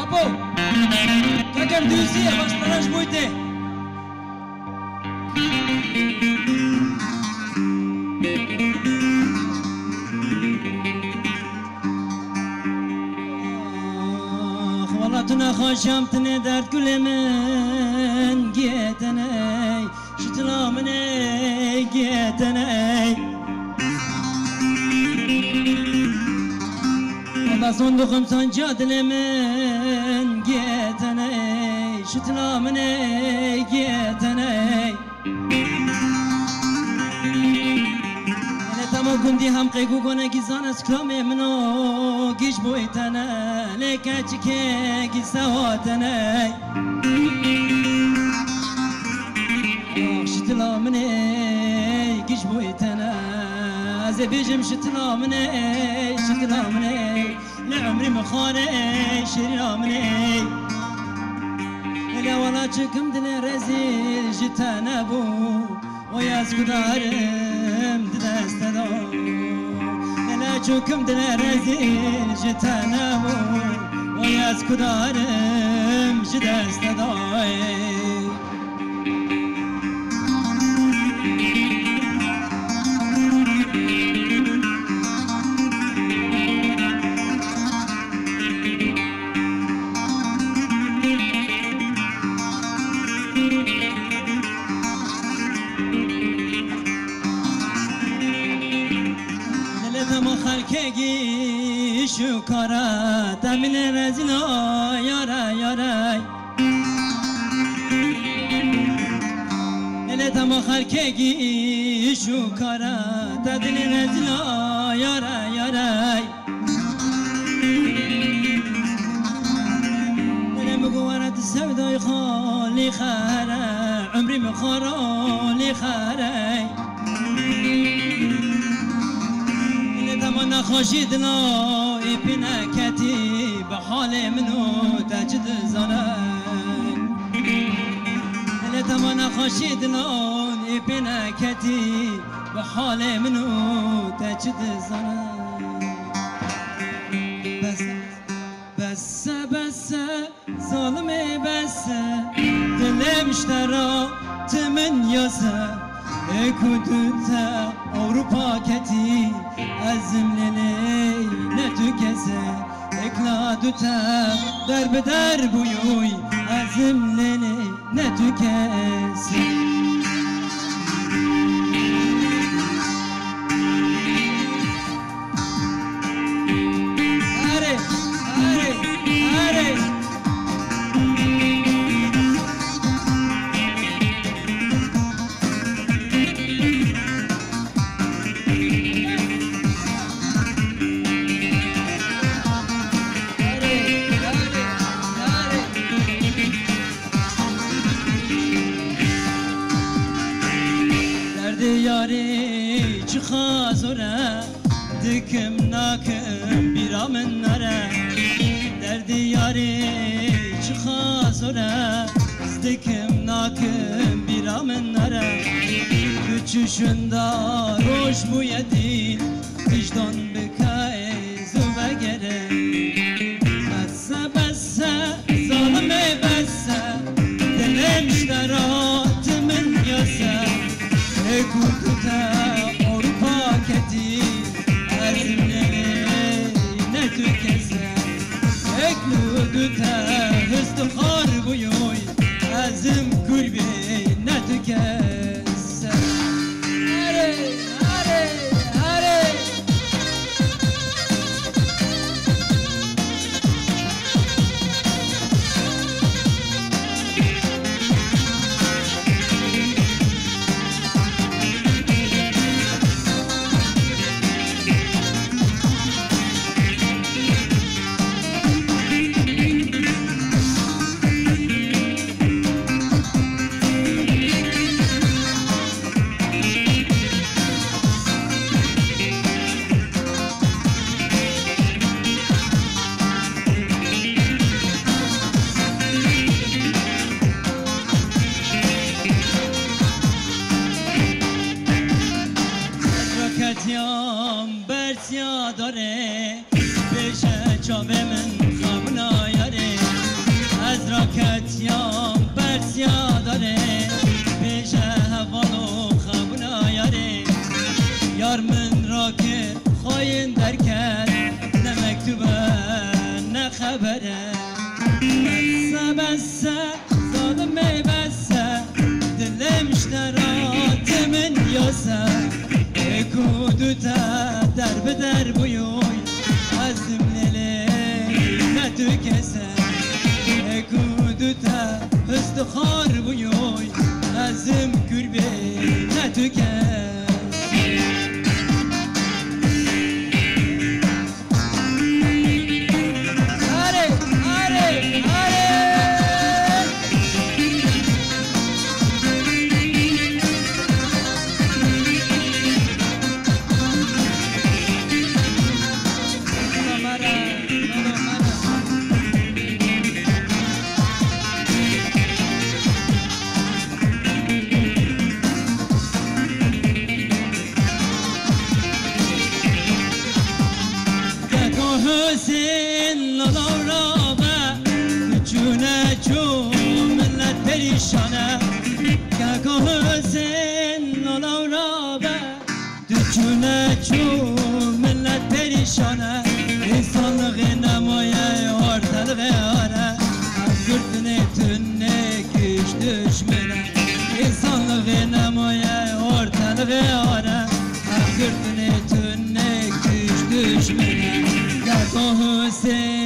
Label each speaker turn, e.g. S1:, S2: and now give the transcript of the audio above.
S1: Kapo! Kakar düzü başlaraj boyute. Valatına hoşamtine dert gülemen giyeteney şıtılamine giyeteney Valla sondukum sanca dilemen giyeteney şıtılamine giyeteney Tamo kundi ham qeygu gona gizan esklame mno gish boytana leka chike gisawatana Shitlamne gish boytana azebijim shitlamne shitlamne la umri makhane shiramne la wala chikum dile rezil jitana bu وياز قدارم دست دو انا چوكم دل رزيل جتنامو وياز قدارم دست دو خلکگی شکارا تمن رزیلا یارا یارا نلتم خلکگی شکارا تمن رزیلا یارا یارا نلم قوارت سودای خالی خاره عمری مخارالی خاره تمنا خاشيدنا يبنا كتي بحال منو تجد زنان اللي تمنا خاشيدنا يبنا كتي بحال منو تجد زنان بس بس بس ظالمي بس دلم اشترى تمن ياسا Ekudüte Avrupa keti Azimleli ne tükese Ekladüte derbeder buyuy Azimleli ne tükese Are, are, are Yari çıkazora dikim nakim biramın nara derdi yari çıkazora dikim nakim biramın nara küçüşünde roş bu yedin vicdan bekaye züve gere bessa bessa zalime bessa dilim işleratımın yasa Ekudüte Avrupa keti Azimleri ne tükese Ekudüte hıstihar buyuy Azim kulbi ne tükese Are, are, are بسه ظالم بسه دلم اشترات من یاسه کودو تا در به در بویوی عزم لیلی نتو کسه کودو تا استخار بویوی عزم کربه نتو کسه حسین لالا رابه چونه چو ملت پریشانه که حسین لالا رابه چونه چو ملت پریشانه انسانlık نمایه ortalık ara Kürtüne tünne güç düşmene İnsanlık nemaye ortalık ara Kürtüne tünne güç düşmene Hüseyin